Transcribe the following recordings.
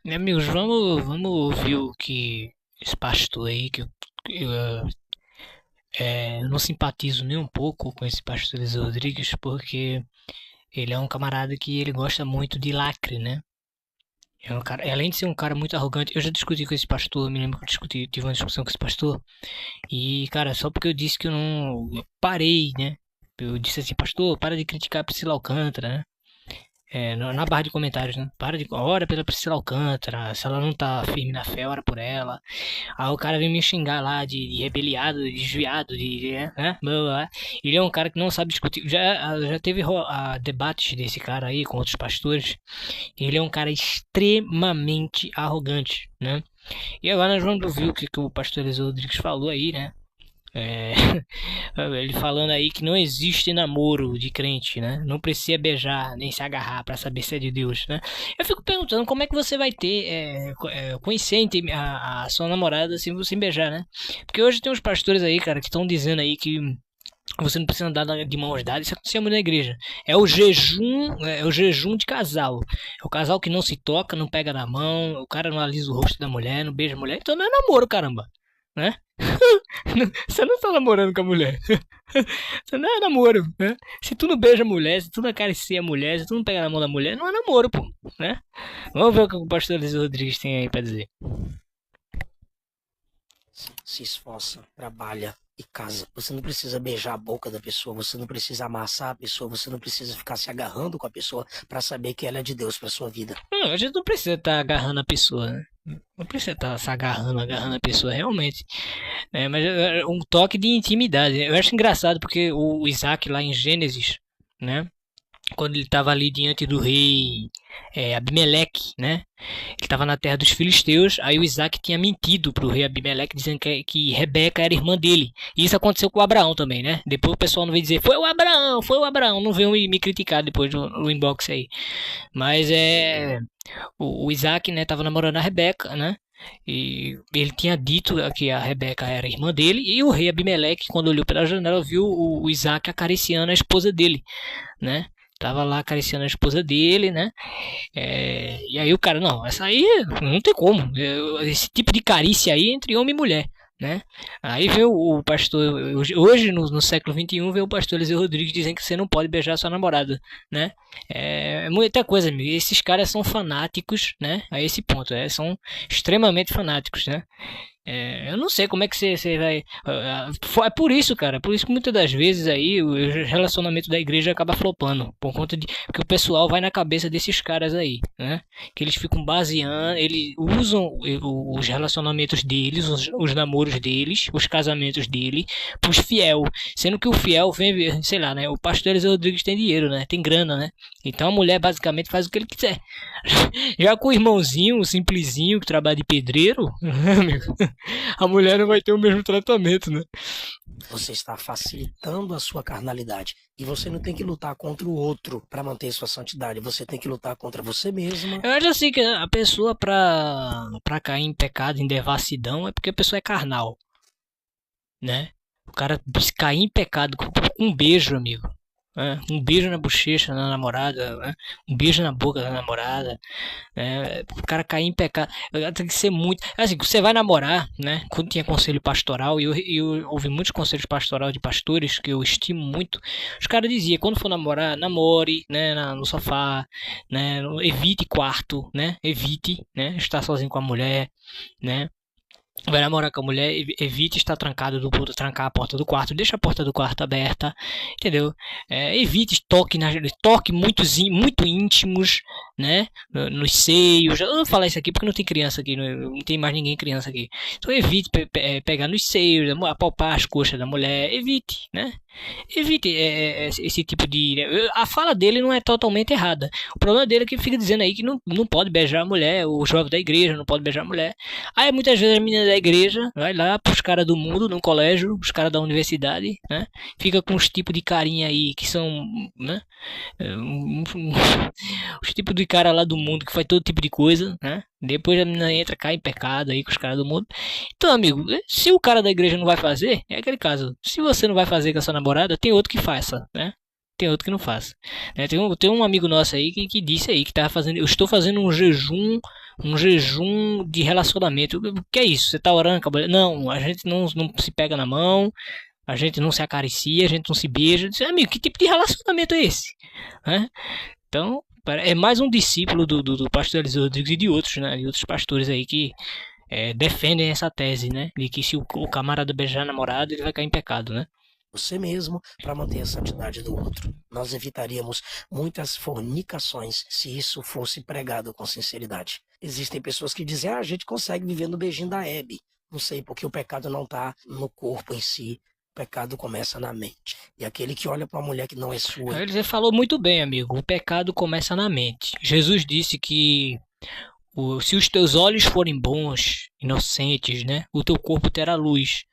Amigos, vamos ouvir o que esse pastor aí, eu não simpatizo nem um pouco com esse pastor Eliseu Rodrigues, porque ele é um camarada que ele gosta muito de lacre, né? É um cara, além de ser um cara muito arrogante, eu já discuti com esse pastor, me lembro que tive uma discussão com esse pastor, e cara, só porque eu disse que eu parei, né? Eu disse assim, pastor, para de criticar a Priscila Alcântara, né? Na barra de comentários, né? Para de. Ora pela Priscila Alcântara. Se ela não tá firme na fé, ora por ela. Aí o cara vem me xingar lá de rebeliado, de desviado, né? Blá, blá, blá. Ele é um cara que não sabe discutir. Já teve debates desse cara aí com outros pastores. Ele é um cara extremamente arrogante, né? E agora nós vamos ouvir o que o pastor Eliseu Rodrigues falou aí, né? É, ele falando aí que não existe namoro de crente, né? Não precisa beijar nem se agarrar para saber se é de Deus, né? Eu fico perguntando como é que você vai ter conhecer a sua namorada sem beijar, né? Porque hoje tem uns pastores aí, cara, que estão dizendo aí que você não precisa andar de mãos dadas, isso acontece muito na igreja. É o jejum de casal. É o casal que não se toca, não pega na mão, o cara não alisa o rosto da mulher, não beija a mulher, então não é namoro, caramba, né? Você não tá namorando com a mulher. Você não é namoro, né? Se tu não beija a mulher, se tu não acaricia a mulher, se tu não pega na mão da mulher, não é namoro, pô, né? Vamos ver o que o pastor Eliseu Rodrigues tem aí pra dizer. Se esforça, trabalha e casa. Você não precisa beijar a boca da pessoa, você não precisa amassar a pessoa, você não precisa ficar se agarrando com a pessoa para saber que ela é de Deus para sua vida. Não, a gente não precisa estar agarrando a pessoa, né? Não precisa estar se agarrando a pessoa, realmente. Mas um toque de intimidade. Eu acho engraçado porque o Isaac lá em Gênesis, né? Quando ele estava ali diante do rei Abimeleque, né? Ele estava na terra dos filisteus, aí o Isaac tinha mentido para o rei Abimeleque, dizendo que Rebeca era irmã dele. E isso aconteceu com o Abraão também, né? Depois o pessoal não veio dizer, foi o Abraão, não veio me criticar depois no inbox aí. Mas o Isaac, né, tava namorando a Rebeca, né? E ele tinha dito que a Rebeca era irmã dele, e o rei Abimeleque, quando olhou pela janela, viu o Isaac acariciando a esposa dele, né? Tava lá acariciando a esposa dele, né? E aí o cara, não, essa aí não tem como. Esse tipo de carícia aí é entre homem e mulher, né? Aí veio o pastor, hoje no século XXI, veio o pastor Eliseu Rodrigues dizendo que você não pode beijar sua namorada, né? Muita coisa, amigo. Esses caras são fanáticos, né? A esse ponto, são extremamente fanáticos, né? Eu não sei como é que você vai. É por isso, cara. Por isso que muitas das vezes aí o relacionamento da igreja acaba flopando. Por conta de que o pessoal vai na cabeça desses caras aí, né? Que eles ficam baseando, eles usam os relacionamentos deles, os namoros deles, os casamentos dele, pros fiel. Sendo que o fiel vem, sei lá, né? O pastor Eliseu Rodrigues tem dinheiro, né? Tem grana, né? Então a mulher basicamente faz o que ele quiser. Já com o irmãozinho, o simplesinho que trabalha de pedreiro, amigo, a mulher não vai ter o mesmo tratamento, né? Você está facilitando a sua carnalidade. E você não tem que lutar contra o outro para manter sua santidade. Você tem que lutar contra você mesma. Eu acho assim que a pessoa pra cair em pecado, em devassidão, é porque a pessoa é carnal, né? O cara se cair em pecado com um beijo, amigo. Um beijo na bochecha da namorada, né? Um beijo na boca da namorada, o cara cair em pecado, tem que ser muito. Assim, você vai namorar, né? Quando tinha conselho pastoral, e eu ouvi muitos conselhos pastoral de pastores que eu estimo muito. Os caras diziam: quando for namorar, namore, né? No sofá, né? Evite quarto, né? Evite, né? Estar sozinho com a mulher, né? Vai namorar com a mulher, evite estar trancado trancar a porta do quarto, deixa a porta do quarto aberta, entendeu? Evite toque muito íntimos, né? Nos seios. Eu não vou falar isso aqui porque não tem criança aqui, não tem mais ninguém criança aqui. Então evite pegar nos seios, apalpar as coxas da mulher, evite, né? Evite esse tipo de. A fala dele não é totalmente errada. O problema dele é que ele fica dizendo aí que não pode beijar a mulher, o jovem da igreja não pode beijar a mulher. Aí muitas vezes a menina da igreja vai lá pros caras do mundo, no colégio, os caras da universidade, né? Fica com os tipos de carinha aí que são, né? Os tipos de cara lá do mundo que faz todo tipo de coisa, né? Depois a menina entra, cai em pecado aí com os caras do mundo. Então, amigo, se o cara da igreja não vai fazer, é aquele caso. Se você não vai fazer com a sua namorada, tem outro que faça, né? Tem outro que não faça. Tem um amigo nosso aí que disse aí que tava fazendo. Eu estou fazendo um jejum um jejum de relacionamento. O que é isso? Você tá orando com a mulher? Não, a gente não se pega na mão, a gente não se acaricia, a gente não se beija. Amigo, que tipo de relacionamento é esse? Né? Então, é mais um discípulo do pastor Eliseu Rodrigues e de outros, né? De outros pastores aí que defendem essa tese, né? De que se o camarada beijar a namorada, ele vai cair em pecado, né? Você mesmo para manter a santidade do outro. Nós evitaríamos muitas fornicações se isso fosse pregado com sinceridade. Existem pessoas que dizem, a gente consegue viver no beijinho da Hebe. Não sei, porque o pecado não está no corpo em si. O pecado começa na mente. E aquele que olha para uma mulher que não é sua. Ele falou muito bem, amigo. O pecado começa na mente. Jesus disse que se os teus olhos forem bons, inocentes, né, o teu corpo terá luz.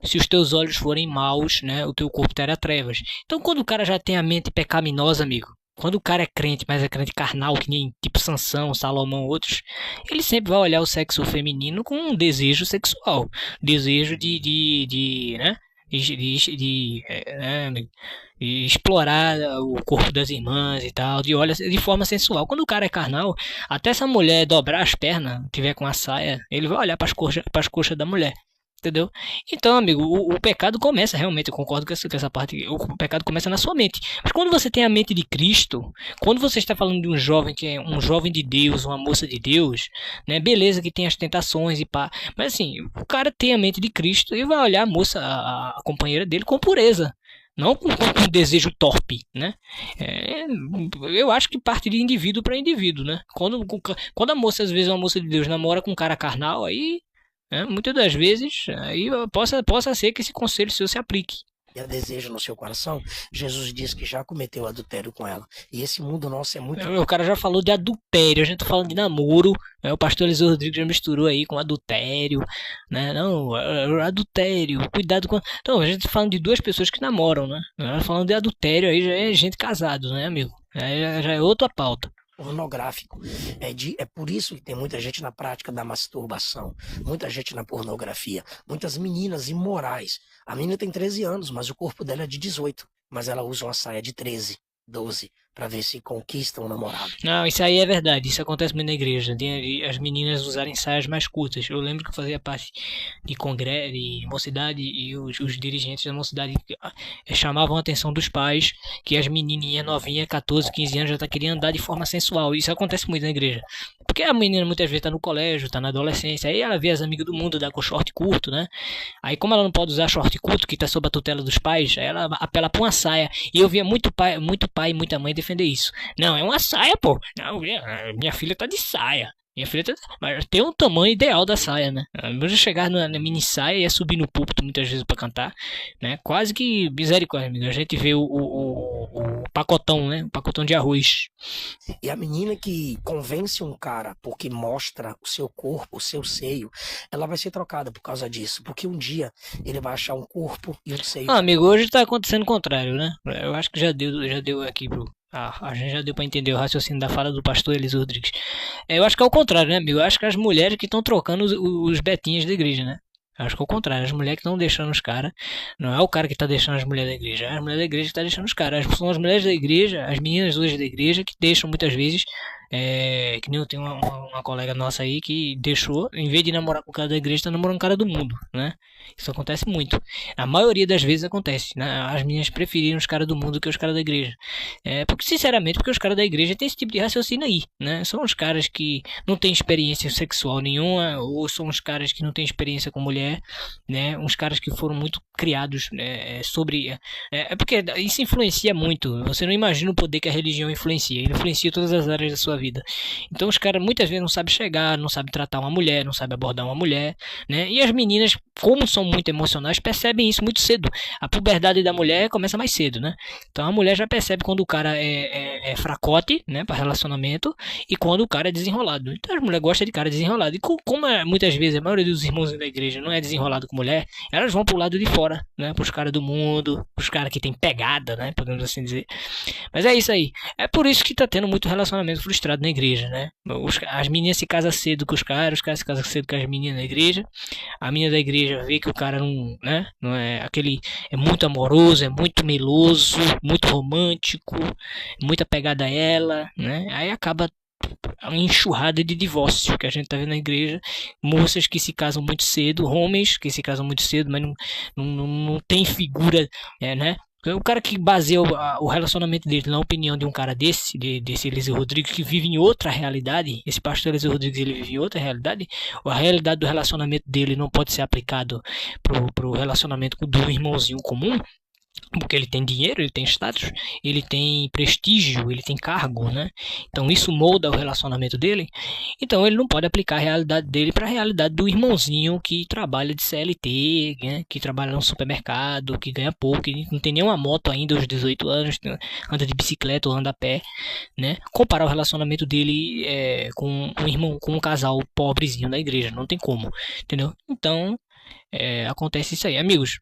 Se os teus olhos forem maus, né, o teu corpo terá trevas. Então, quando o cara já tem a mente pecaminosa, amigo, quando o cara é crente, mas é crente carnal, que nem tipo Sansão, Salomão, outros, ele sempre vai olhar o sexo feminino com um desejo sexual, desejo né, de explorar o corpo das irmãs e tal, de forma sensual. Quando o cara é carnal, até se a mulher dobrar as pernas, tiver com a saia, ele vai olhar para as coxas da mulher. Entendeu? Então, amigo, o pecado começa realmente, eu concordo com essa parte, o pecado começa na sua mente. Mas quando você tem a mente de Cristo, quando você está falando de um jovem que é um jovem de Deus, uma moça de Deus, né? Beleza que tem as tentações e pá. Mas assim, o cara tem a mente de Cristo e vai olhar a moça, a companheira dele com pureza. Não com desejo torpe, né? Eu acho que parte de indivíduo para indivíduo, né? Quando a moça, às vezes, uma moça de Deus namora com um cara carnal, aí muitas das vezes aí possa ser que esse conselho seu se aplique. E a desejo no seu coração, Jesus diz que já cometeu adultério com ela. E esse mundo nosso é muito... O cara já falou de adultério, a gente tá falando de namoro, o pastor Eliseu Rodrigues já misturou aí com adultério, né? Não, adultério, cuidado com... Então, a gente tá falando de duas pessoas que namoram, né? Falando de adultério aí já é gente casado, né, amigo? Já é outra pauta. Pornográfico. É por isso que tem muita gente na prática da masturbação, muita gente na pornografia, muitas meninas imorais. A menina tem 13 anos, mas o corpo dela é de 18, mas ela usa uma saia de 13, 12, para ver se conquista um namorado. Não, isso aí é verdade, isso acontece muito na igreja, as meninas usarem saias mais curtas. Eu lembro que eu fazia parte de congresso, de mocidade, e os dirigentes da mocidade chamavam a atenção dos pais que as menininhas novinhas, 14, 15 anos, já tá querendo andar de forma sensual. Isso acontece muito na igreja. Porque a menina muitas vezes tá no colégio, tá na adolescência, aí ela vê as amigas do mundo dar com short curto, né? Aí como ela não pode usar short curto, que tá sob a tutela dos pais, aí ela apela pra uma saia. E eu via muito pai e muita mãe defender isso. Não, é uma saia, pô. Não, minha filha tá de saia. Minha filha tá... Mas tem um tamanho ideal da saia, né? Eu já chegar na mini saia e ia subir no púlpito muitas vezes pra cantar, né? Quase que misericórdia, amigo. A gente vê o pacotão, né? O pacotão de arroz. E a menina que convence um cara porque mostra o seu corpo, o seu seio, ela vai ser trocada por causa disso. Porque um dia ele vai achar um corpo e um seio. Amigo, hoje tá acontecendo o contrário, né? Eu acho que já deu aqui pro... a gente já deu pra entender o raciocínio da fala do pastor Eliseu Rodrigues. Eu acho que é o contrário, né, amigo? Eu acho que as mulheres que estão trocando os betinhas da igreja, né? Eu acho que é o contrário. As mulheres que estão deixando os caras. Não é o cara que tá deixando as mulheres da igreja. É as mulheres da igreja que tá deixando os caras. São as mulheres da igreja, as meninas hoje da igreja, que deixam muitas vezes. Que nem eu tenho uma colega nossa aí que deixou, em vez de namorar com o cara da igreja, tá namorando com o cara do mundo, né? Isso acontece muito. A maioria das vezes acontece, né? As meninas preferiram os caras do mundo que os caras da igreja. Porque, sinceramente, porque os caras da igreja têm esse tipo de raciocínio aí, né? São os caras que não têm experiência sexual nenhuma, ou são os caras que não têm experiência com mulher, né? Uns caras que foram muito criados sobre... porque isso influencia muito. Você não imagina o poder que a religião influencia. Ele influencia todas as áreas da sua vida. Então os caras muitas vezes não sabem chegar, não sabem tratar uma mulher, não sabem abordar uma mulher, né? E as meninas, como são muito emocionais, percebem isso muito cedo. A puberdade da mulher começa mais cedo, né? Então a mulher já percebe quando o cara é fracote, né, para relacionamento, e quando o cara é desenrolado. Então as mulheres gostam de cara desenrolado. E como muitas vezes a maioria dos irmãos da igreja não é desenrolado com mulher, elas vão pro lado de fora, né? Pros caras do mundo, pros caras que tem pegada, né? Podemos assim dizer. Mas é isso aí. É por isso que tá tendo muito relacionamento frustrado na igreja, né? As meninas se casam cedo com os caras se casam cedo com as meninas na igreja. A menina da igreja vê que o cara não, né? Não é aquele, é muito amoroso, é muito meloso, muito romântico, muita pegada a ela, né? Aí acaba uma enxurrada de divórcio que a gente tá vendo na igreja, moças que se casam muito cedo, homens que se casam muito cedo, mas não tem figura, né? O cara que baseia o relacionamento dele na opinião de um cara desse Eliseu Rodrigues, que vive em outra realidade, esse pastor Eliseu Rodrigues, ele vive em outra realidade, a realidade do relacionamento dele não pode ser aplicado pro relacionamento do irmãozinho comum, porque ele tem dinheiro, ele tem status, ele tem prestígio, ele tem cargo, né? Então isso molda o relacionamento dele. Então ele não pode aplicar a realidade dele para a realidade do irmãozinho que trabalha de CLT, né? Que trabalha no supermercado, que ganha pouco, que não tem nenhuma moto ainda aos 18 anos, anda de bicicleta ou anda a pé, né? Comparar o relacionamento dele com um irmão, com um casal pobrezinho da igreja, não tem como, entendeu? Então acontece isso aí, amigos.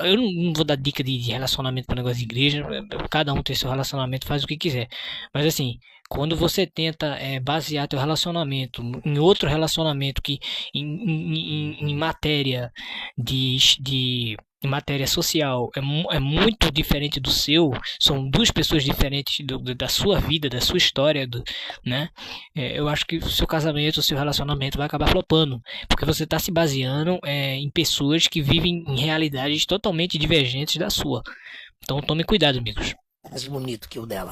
Eu não vou dar dica de relacionamento para negócio de igreja. Cada um tem seu relacionamento, faz o que quiser. Mas assim, quando você tenta basear teu relacionamento em outro relacionamento que em matéria em matéria social é muito diferente do seu, são duas pessoas diferentes da sua vida, da sua história, né? Eu acho que o seu casamento, o seu relacionamento vai acabar flopando, porque você está se baseando em pessoas que vivem em realidades totalmente divergentes da sua. Então tome cuidado, amigos. Mais bonito que o dela.